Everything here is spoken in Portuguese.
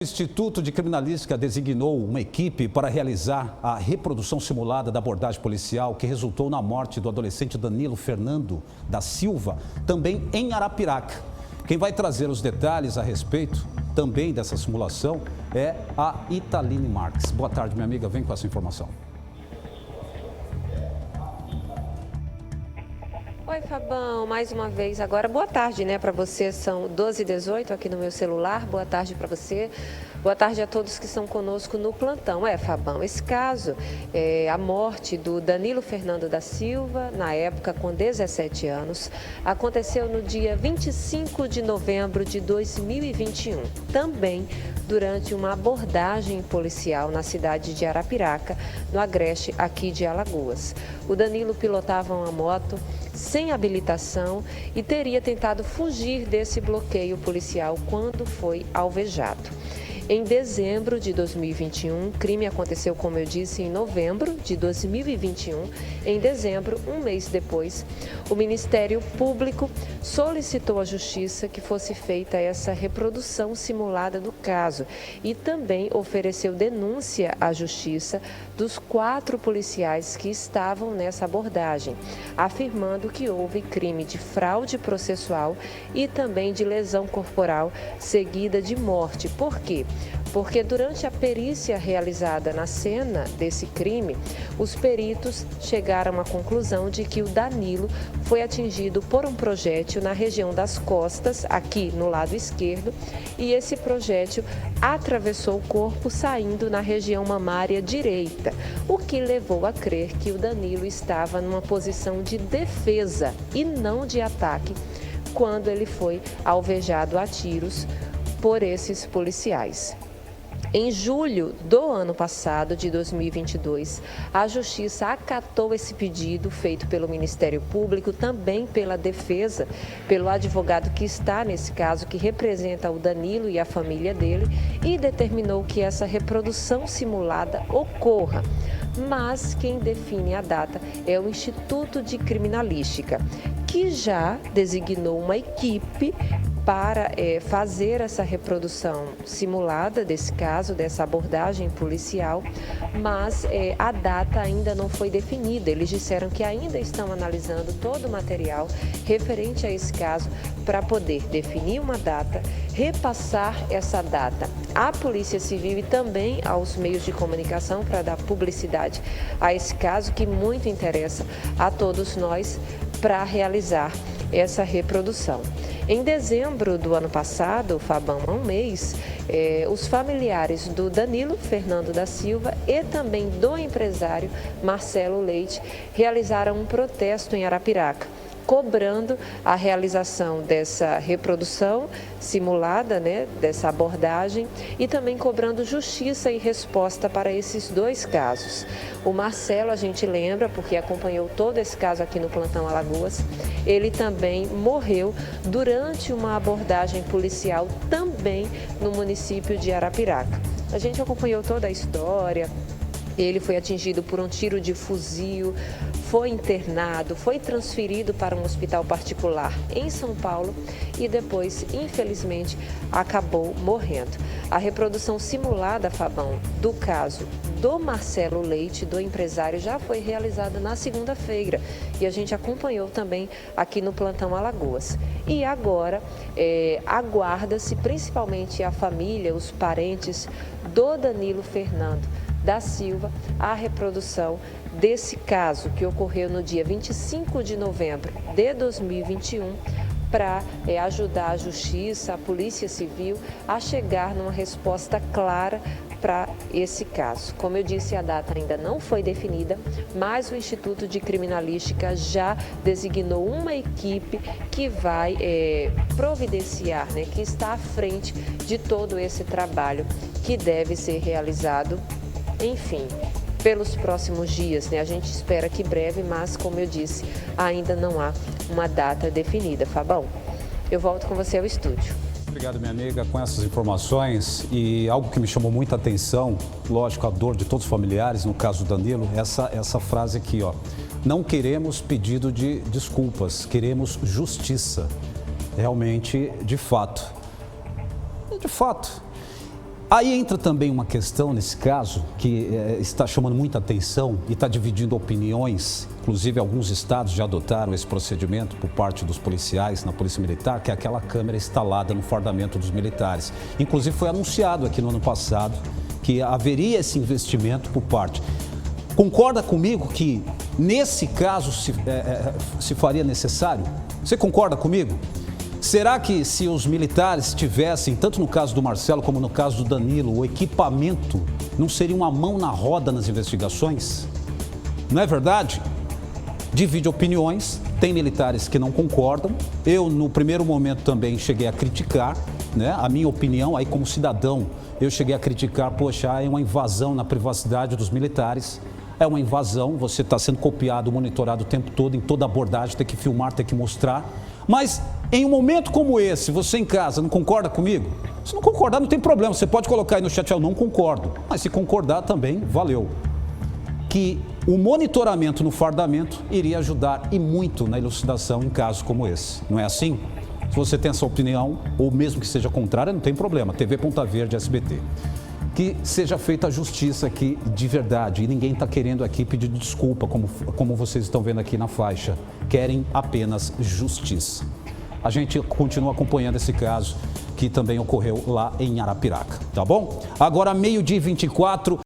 O Instituto de Criminalística designou uma equipe para realizar a reprodução simulada da abordagem policial que resultou na morte do adolescente Danilo Fernando da Silva, também em Arapiraca. Quem vai trazer os detalhes a respeito também dessa simulação é a Italine Marques. Boa tarde, minha amiga, vem com essa informação. Oi, Fabão, mais uma vez. Agora, boa tarde, né, para você. São 12h18 aqui no meu celular. Boa tarde para você. Boa tarde a todos que estão conosco no plantão. Fabão, esse caso, a morte do Danilo Fernando da Silva, na época com 17 anos, aconteceu no dia 25 de novembro de 2021, também durante uma abordagem policial na cidade de Arapiraca, no Agreste, aqui de Alagoas. O Danilo pilotava uma moto sem habilitação e teria tentado fugir desse bloqueio policial quando foi alvejado. Em dezembro de 2021, o crime aconteceu, como eu disse, em novembro de 2021. Em dezembro, um mês depois, o Ministério Público solicitou à Justiça que fosse feita essa reprodução simulada do caso e também ofereceu denúncia à Justiça dos 4 policiais que estavam nessa abordagem, afirmando que houve crime de fraude processual e também de lesão corporal seguida de morte. Por quê? Porque durante a perícia realizada na cena desse crime, os peritos chegaram à conclusão de que o Danilo foi atingido por um projétil na região das costas, aqui no lado esquerdo, e esse projétil atravessou o corpo saindo na região mamária direita, o que levou a crer que o Danilo estava numa posição de defesa e não de ataque quando ele foi alvejado a tiros por esses policiais. Em julho do ano passado, de 2022, a Justiça acatou esse pedido feito pelo Ministério Público, também pela defesa, pelo advogado que está nesse caso, que representa o Danilo e a família dele, e determinou que essa reprodução simulada ocorra. Mas quem define a data é o Instituto de Criminalística, que já designou uma equipe para fazer essa reprodução simulada desse caso, dessa abordagem policial, mas a data ainda não foi definida. Eles disseram que ainda estão analisando todo o material referente a esse caso para poder definir uma data, repassar essa data à Polícia Civil e também aos meios de comunicação para dar publicidade a esse caso que muito interessa a todos nós para realizar essa reprodução. Em dezembro do ano passado, Fabão, há um mês, os familiares do Danilo Fernando da Silva e também do empresário Marcelo Leite realizaram um protesto em Arapiraca, cobrando a realização dessa reprodução simulada, né, dessa abordagem, e também cobrando justiça e resposta para esses 2 casos. O Marcelo, a gente lembra, porque acompanhou todo esse caso aqui no Plantão Alagoas, ele também morreu durante uma abordagem policial também no município de Arapiraca. A gente acompanhou toda a história. Ele foi atingido por um tiro de fuzil, foi internado, foi transferido para um hospital particular em São Paulo e depois, infelizmente, acabou morrendo. A reprodução simulada, Fabão, do caso do Marcelo Leite, do empresário, já foi realizada na segunda-feira e a gente acompanhou também aqui no Plantão Alagoas. E agora aguarda-se principalmente a família, os parentes do Danilo Fernando da Silva, a reprodução desse caso que ocorreu no dia 25 de novembro de 2021 para ajudar a Justiça, a Polícia Civil a chegar numa resposta clara para esse caso. Como eu disse, a data ainda não foi definida, mas o Instituto de Criminalística já designou uma equipe que vai providenciar, né, que está à frente de todo esse trabalho que deve ser realizado, enfim, pelos próximos dias, né? A gente espera que breve, mas como eu disse, ainda não há uma data definida. Fabão, eu volto com você ao estúdio. Obrigado, minha amiga, com essas informações e algo que me chamou muita atenção, lógico, a dor de todos os familiares, no caso do Danilo, essa frase aqui, ó. Não queremos pedido de desculpas, queremos justiça. Realmente, de fato. Aí entra também uma questão nesse caso que está chamando muita atenção e está dividindo opiniões. Inclusive, alguns estados já adotaram esse procedimento por parte dos policiais na Polícia Militar, que é aquela câmera instalada no fardamento dos militares. Inclusive, foi anunciado aqui no ano passado que haveria esse investimento por parte. Concorda comigo que nesse caso se faria necessário? Você concorda comigo? Será que se os militares tivessem, tanto no caso do Marcelo como no caso do Danilo, o equipamento não seria uma mão na roda nas investigações? Não é verdade? Divide opiniões, tem militares que não concordam. Eu, no primeiro momento, também cheguei a criticar, né? A minha opinião, aí como cidadão, eu cheguei a criticar, poxa, é uma invasão na privacidade dos militares. É uma invasão, você está sendo copiado, monitorado o tempo todo, em toda abordagem, tem que filmar, tem que mostrar. Mas em um momento como esse, você em casa não concorda comigo? Se não concordar, não tem problema, você pode colocar aí no chat, eu não concordo. Mas se concordar também, valeu. Que o monitoramento no fardamento iria ajudar e muito na elucidação em casos como esse. Não é assim? Se você tem essa opinião, ou mesmo que seja contrária, não tem problema. TV Ponta Verde, SBT. Que seja feita a justiça aqui de verdade. E ninguém está querendo aqui pedir desculpa, como vocês estão vendo aqui na faixa. Querem apenas justiça. A gente continua acompanhando esse caso que também ocorreu lá em Arapiraca, tá bom? Agora, 12h24.